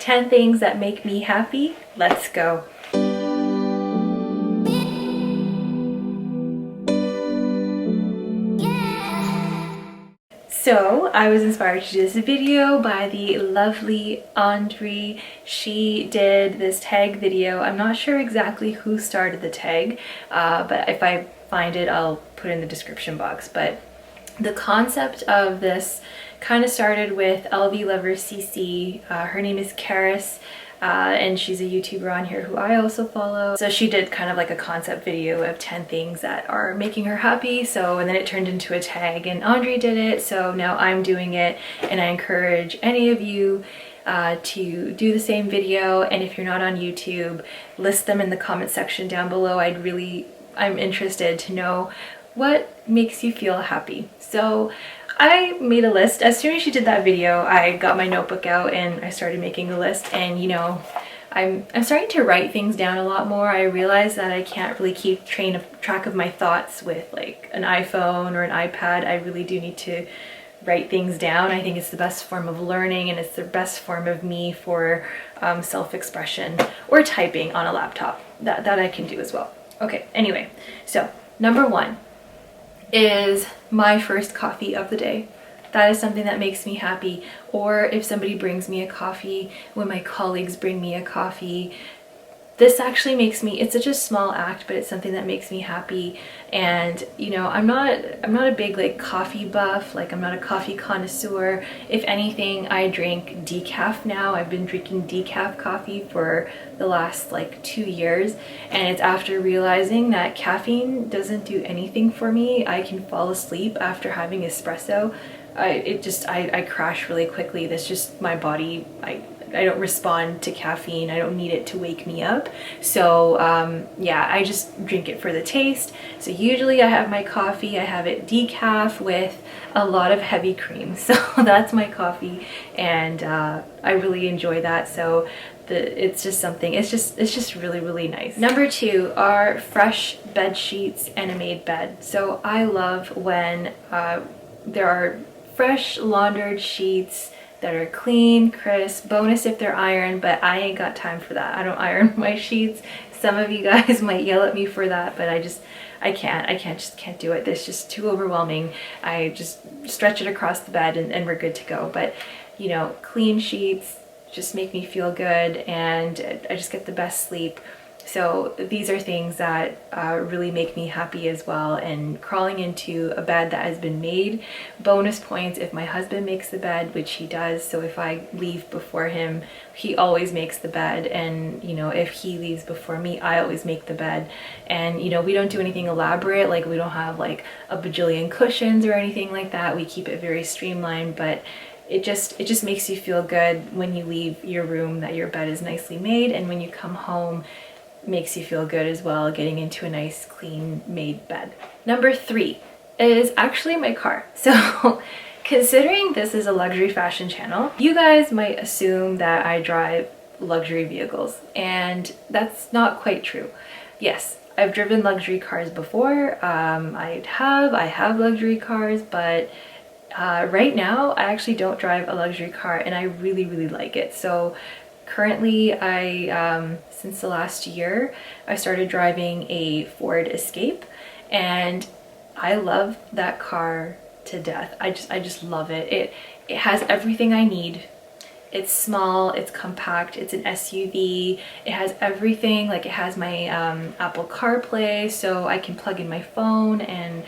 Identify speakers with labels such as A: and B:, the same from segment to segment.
A: 10 things that make me happy. Let's go. So I was inspired to do this video by the lovely Andri. She did this tag video. I'm not sure exactly who started the tag, but if I find it, I'll put it in the description box. But the concept of this kind of started with LVLoverCC. Her name is Charis. And she's a YouTuber on here who I also follow. So she did kind of like a concept video of 10 things that are making her happy. So, and then it turned into a tag and Andri did it. So now I'm doing it, and I encourage any of you to do the same video. And if you're not on YouTube, list them in the comment section down below. I'm interested to know what makes you feel happy. So I made a list. As soon as she did that video, I got my notebook out and I started making a list. And you know, I'm starting to write things down a lot more. I realize that I can't really keep track of my thoughts with like an iPhone or an iPad. I really do need to write things down. I think it's the best form of learning, and it's the best form of me for self-expression, or typing on a laptop. That I can do as well. Okay, anyway, so number 1 is my first coffee of the day. That is something that makes me happy. Or if somebody brings me a coffee, when my colleagues bring me a coffee, this actually makes me, it's such a small act, but it's something that makes me happy. And you know, I'm not a big like coffee buff, like I'm not a coffee connoisseur. If anything, I drink decaf now. I've been drinking decaf coffee for the last like 2 years, and it's after realizing that caffeine doesn't do anything for me. I can fall asleep after having espresso. I crash really quickly. That's just my body. I don't respond to caffeine. I don't need it to wake me up. So yeah, I just drink it for the taste. So usually I have my coffee, I have it decaf with a lot of heavy cream. So that's my coffee, and I really enjoy that. So it's just something, it's just really, really nice. Number 2 are fresh bed sheets and a made bed. So I love when there are fresh laundered sheets that are clean, crisp. Bonus if they're ironed, but I ain't got time for that. I don't iron my sheets. Some of you guys might yell at me for that, but I can't do it. It's just too overwhelming. I just stretch it across the bed and we're good to go. But you know, clean sheets just make me feel good, and I just get the best sleep. So these are things that really make me happy as well. And crawling into a bed that has been made, bonus points if my husband makes the bed, which he does. So if I leave before him, he always makes the bed. And you know, if he leaves before me, I always make the bed. And you know, we don't do anything elaborate, like we don't have like a bajillion cushions or anything like that. We keep it very streamlined, but it just makes you feel good when you leave your room that your bed is nicely made, and when you come home, makes you feel good as well, getting into a nice clean made bed. Number 3 is actually my car. So considering this is a luxury fashion channel, you guys might assume that I drive luxury vehicles, and that's not quite true. Yes, I've driven luxury cars before. I have luxury cars, but right now I actually don't drive a luxury car, and I really, really like it. So currently, since the last year, I started driving a Ford Escape, and I love that car to death. I just love it. It has everything I need. It's small, it's compact, it's an SUV. It has everything. Like, it has my Apple CarPlay, so I can plug in my phone, and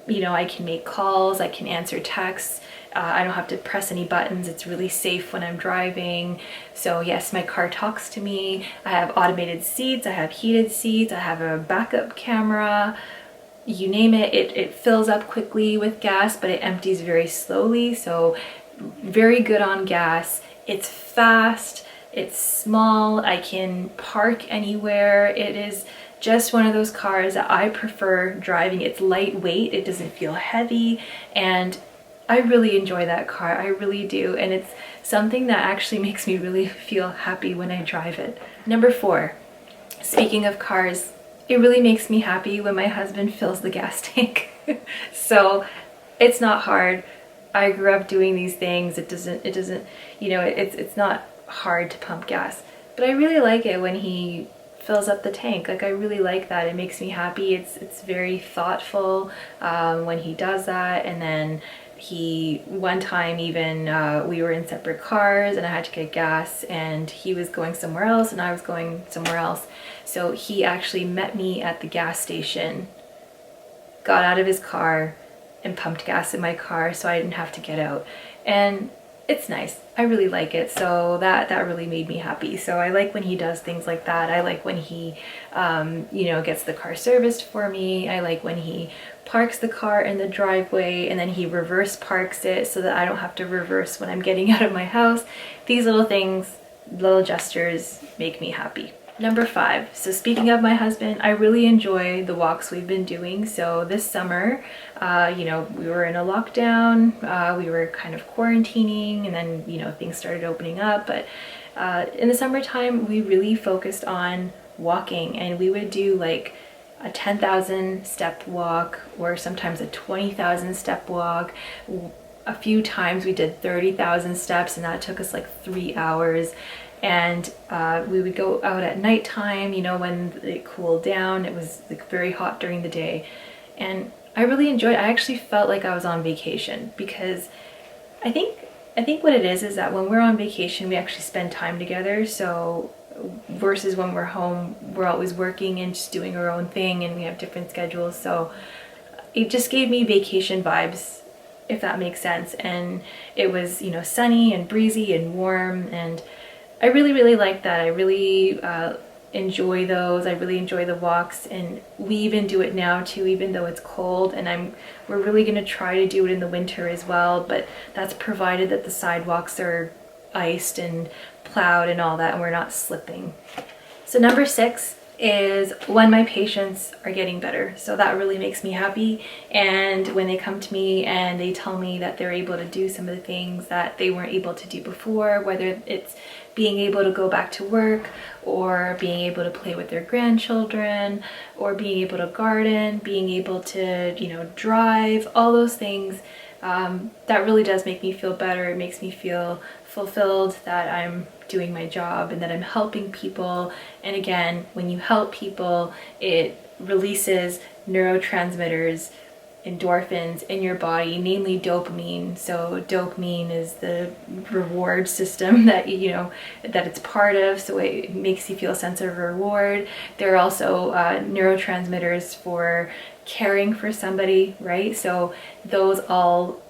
A: you know, I can make calls, I can answer texts. I don't have to press any buttons. It's really safe when I'm driving. So yes, my car talks to me. I have automated seats, I have heated seats, I have a backup camera. You name it, it fills up quickly with gas, but it empties very slowly. So very good on gas. It's fast, it's small, I can park anywhere. It is just one of those cars that I prefer driving. It's lightweight, it doesn't feel heavy, and I really enjoy that car. I really do, and it's something that actually makes me really feel happy when I drive it. Number 4, speaking of cars, it really makes me happy when my husband fills the gas tank. So it's not hard. I grew up doing these things. It doesn't, you know, it's not hard to pump gas. But I really like it when he fills up the tank. Like, I really like that. It makes me happy. It's very thoughtful when he does that. And then one time even, we were in separate cars and I had to get gas and he was going somewhere else and I was going somewhere else. So he actually met me at the gas station, got out of his car and pumped gas in my car so I didn't have to get out. And it's nice. I really like it. So that really made me happy. So I like when he does things like that. I like when he, you know, gets the car serviced for me. I like when he parks the car in the driveway and then he reverse parks it so that I don't have to reverse when I'm getting out of my house. These little things, little gestures make me happy. Number 5, so speaking of my husband, I really enjoy the walks we've been doing. So this summer, you know, we were in a lockdown, we were kind of quarantining, and then, you know, things started opening up. But in the summertime, we really focused on walking, and we would do like a 10,000 step walk or sometimes a 20,000 step walk. A few times we did 30,000 steps and that took us like 3 hours. And we would go out at nighttime, you know, when it cooled down. It was like very hot during the day. And I really enjoyed it. I actually felt like I was on vacation because I think what it is that when we're on vacation, we actually spend time together. So versus when we're home, we're always working and just doing our own thing and we have different schedules. So it just gave me vacation vibes, if that makes sense. And it was, you know, sunny and breezy and warm, and I really like that. I really enjoy those. I really enjoy the walks, and we even do it now too, even though it's cold. And we're really gonna try to do it in the winter as well, but that's provided that the sidewalks are iced and plowed and all that, and we're not slipping. So number 6 is when my patients are getting better. So that really makes me happy. And when they come to me and they tell me that they're able to do some of the things that they weren't able to do before, whether it's being able to go back to work or being able to play with their grandchildren or being able to garden, being able to, you know, drive, all those things, that really does make me feel better. It makes me feel fulfilled that I'm doing my job and that I'm helping people. And again, when you help people, it releases neurotransmitters, endorphins in your body, namely dopamine. So dopamine is the reward system that, you know, that it's part of. So it makes you feel a sense of reward. There are also neurotransmitters for caring for somebody, right? So those all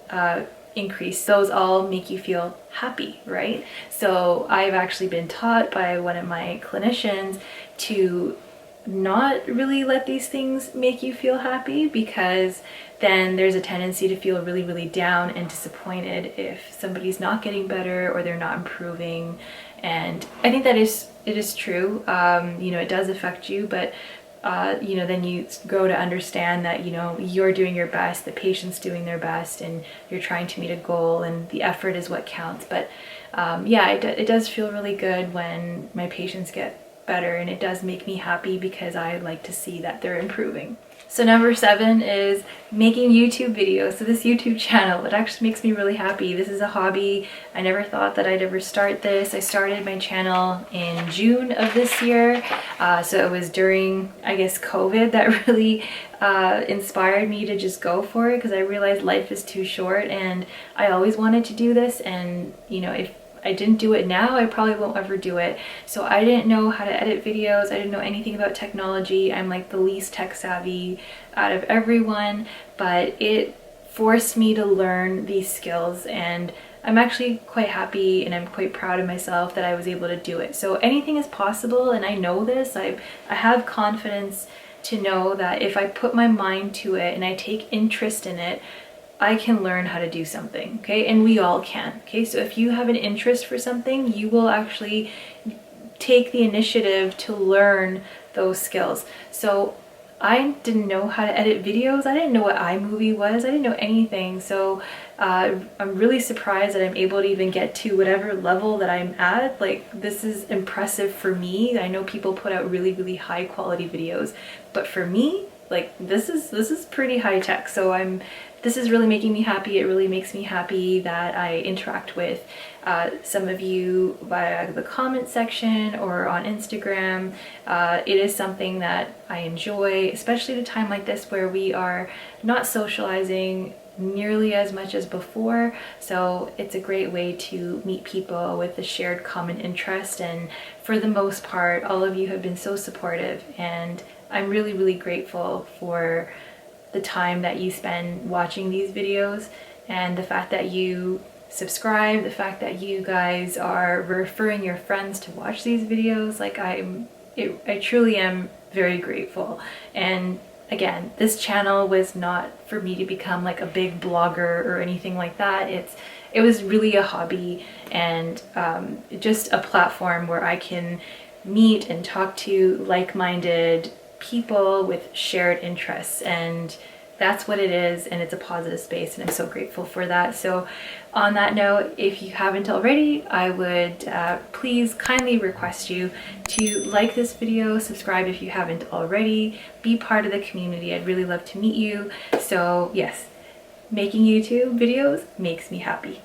A: increase, those all make you feel happy, right? So I've actually been taught by one of my clinicians to not really let these things make you feel happy, because then there's a tendency to feel really down and disappointed if somebody's not getting better or they're not improving. And I think that it is true. You know, it does affect you, but you know, then you grow to understand that, you know, you're doing your best, the patient's doing their best, and you're trying to meet a goal, and the effort is what counts. But yeah, it does feel really good when my patients get better, and it does make me happy because I like to see that they're improving. So number 7 is making YouTube videos. So this YouTube channel, it actually makes me really happy. This is a hobby. I never thought that I'd ever start this. I started my channel in June of this year. So it was during, I guess, COVID that really inspired me to just go for it, because I realized life is too short and I always wanted to do this. And, you know, if I didn't do it now, I probably won't ever do it. So I didn't know how to edit videos. I didn't know anything about technology. I'm like the least tech savvy out of everyone, but it forced me to learn these skills, and I'm actually quite happy and I'm quite proud of myself that I was able to do it. So anything is possible, and I know this. I have confidence to know that if I put my mind to it and I take interest in it, I can learn how to do something, okay? And we all can, okay? So if you have an interest for something, you will actually take the initiative to learn those skills. So I didn't know how to edit videos. I didn't know what iMovie was. I didn't know anything. So I'm really surprised that I'm able to even get to whatever level that I'm at. Like, this is impressive for me. I know people put out really high quality videos, but for me, like, this is pretty high tech. So I'm this is really making me happy. It really makes me happy that I interact with some of you via the comment section or on Instagram. It is something that I enjoy, especially at a time like this where we are not socializing nearly as much as before. So it's a great way to meet people with a shared common interest. And for the most part, all of you have been so supportive, and I'm really, really grateful for the time that you spend watching these videos, and the fact that you subscribe, the fact that you guys are referring your friends to watch these videos. Like I truly am very grateful. And again, this channel was not for me to become like a big blogger or anything like that. It was really a hobby, and just a platform where I can meet and talk to like-minded people with shared interests, and that's what it is, and it's a positive space, and I'm so grateful for that. So on that note, if you haven't already, I would please kindly request you to like this video, subscribe if you haven't already, be part of the community. I'd really love to meet you. So yes, making YouTube videos makes me happy.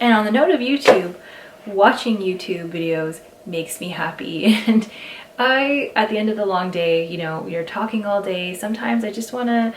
A: And on the note of YouTube, watching YouTube videos makes me happy. And at the end of the long day, you know, you're talking all day, sometimes I just want to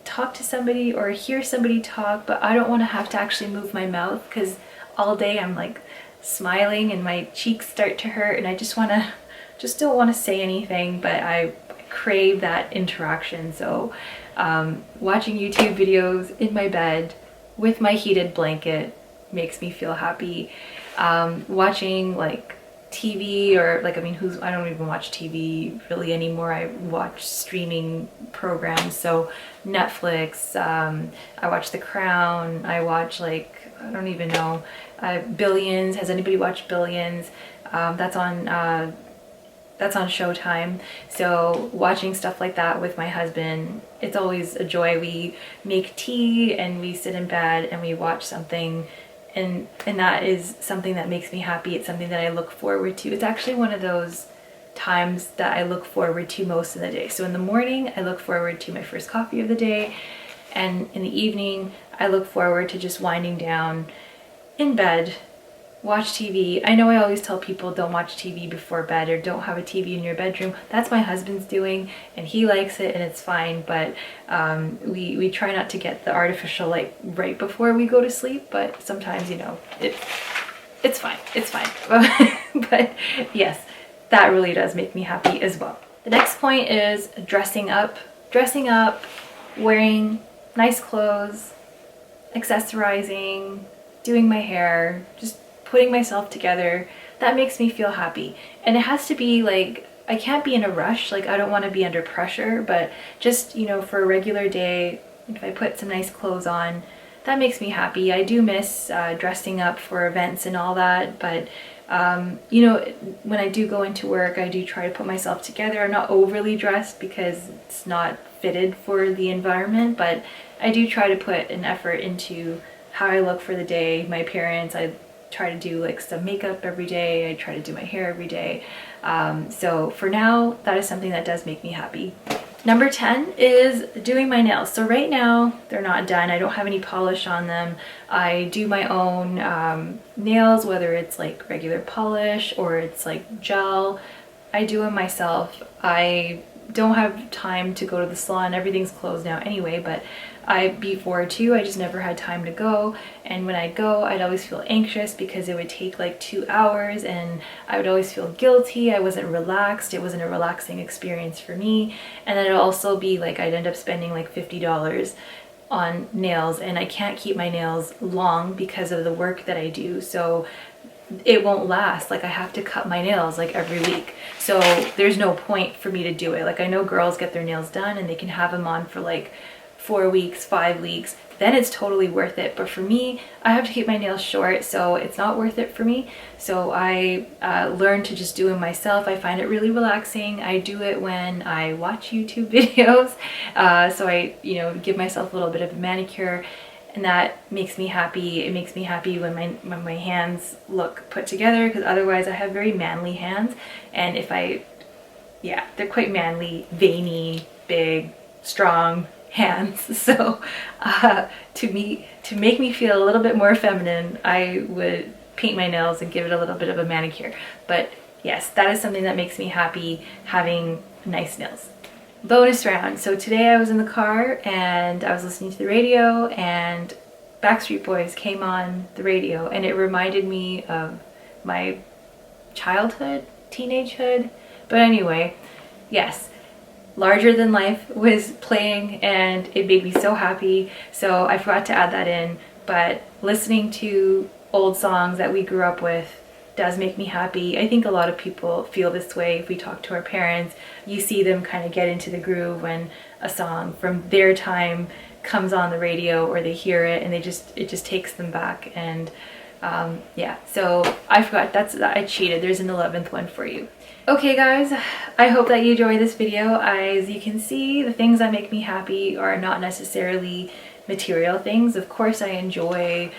A: talk to somebody or hear somebody talk, but I don't want to have to actually move my mouth, because all day I'm like smiling and my cheeks start to hurt, and I just don't want to say anything, but I crave that interaction. So watching YouTube videos in my bed with my heated blanket makes me feel happy. Watching like TV, or like, I mean, I don't even watch TV really anymore. I watch streaming programs, so Netflix, I watch The Crown, I watch, like, I don't even know, Billions. Has anybody watched Billions? That's on Showtime. So watching stuff like that with my husband, it's always a joy. We make tea and we sit in bed and we watch something, and that is something that makes me happy. It's something that I look forward to. It's actually one of those times that I look forward to most of the day. So in the morning, I look forward to my first coffee of the day, and in the evening, I look forward to just winding down in bed, watch TV. I know I always tell people don't watch TV before bed, or don't have a TV in your bedroom. That's my husband's doing, and he likes it, and it's fine. But we try not to get the artificial light right before we go to sleep. But sometimes, you know, it's fine. It's fine. But yes, that really does make me happy as well. The next point is dressing up. Dressing up, wearing nice clothes, accessorizing, doing my hair, just putting myself together. That makes me feel happy. And it has to be like, I can't be in a rush. Like, I don't want to be under pressure, but just, you know, for a regular day, if I put some nice clothes on, that makes me happy. I do miss dressing up for events and all that, but you know, when I do go into work, I do try to put myself together. I'm not overly dressed because it's not fitted for the environment, but I do try to put an effort into how I look for the day, my appearance. I try to do like some makeup every day. I try to do my hair every day. So for now, that is something that does make me happy. Number 10 is doing my nails. So right now they're not done. I don't have any polish on them. I do my own nails, whether it's like regular polish or it's like gel. I do them myself. I don't have time to go to the salon. Everything's closed now anyway, but before too, I just never had time to go. And when I'd go, I'd always feel anxious because it would take like 2 hours, and I would always feel guilty. I wasn't relaxed. It wasn't a relaxing experience for me. And then it'd also be like I'd end up spending like $50 on nails, and I can't keep my nails long because of the work that I do. So it won't last. Like, I have to cut my nails like every week. So there's no point for me to do it. Like, I know girls get their nails done and they can have them on for like 4 weeks, 5 weeks, then it's totally worth it. But for me, I have to keep my nails short, so it's not worth it for me. So I learned to just do them myself. I find it really relaxing. I do it when I watch YouTube videos. So I, you know, give myself a little bit of a manicure, and that makes me happy. It makes me happy when my hands look put together, because otherwise I have very manly hands, and if yeah, they're quite manly, veiny, big, strong, hands. So to make me feel a little bit more feminine, I would paint my nails and give it a little bit of a manicure. But yes, that is something that makes me happy, having nice nails. Bonus round. So today I was in the car and I was listening to the radio and Backstreet Boys came on the radio, and it reminded me of my childhood, teenagehood. But anyway, yes, Larger Than Life was playing and it made me so happy. So I forgot to add that in, but listening to old songs that we grew up with does make me happy. I think a lot of people feel this way. If we talk to our parents, you see them kind of get into the groove when a song from their time comes on the radio or they hear it, and it just takes them back. And yeah, so I forgot, I cheated. There's an 11th one for you. Okay guys, I hope that you enjoyed this video. As you can see, the things that make me happy are not necessarily material things. Of course I enjoy,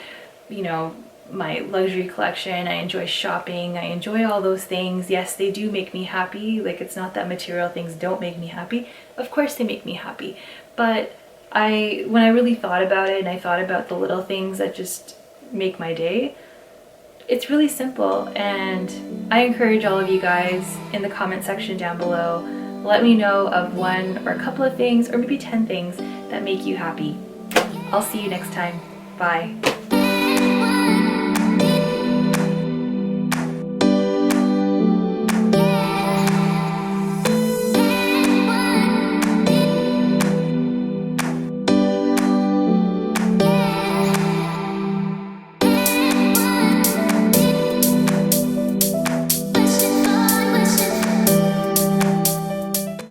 A: you know, my luxury collection, I enjoy shopping, I enjoy all those things. Yes, they do make me happy. Like, it's not that material things don't make me happy. Of course they make me happy. But when I really thought about it and I thought about the little things that just make my day, it's really simple. And I encourage all of you guys in the comment section down below, let me know of one or a couple of things or maybe 10 things that make you happy. I'll see you next time. Bye.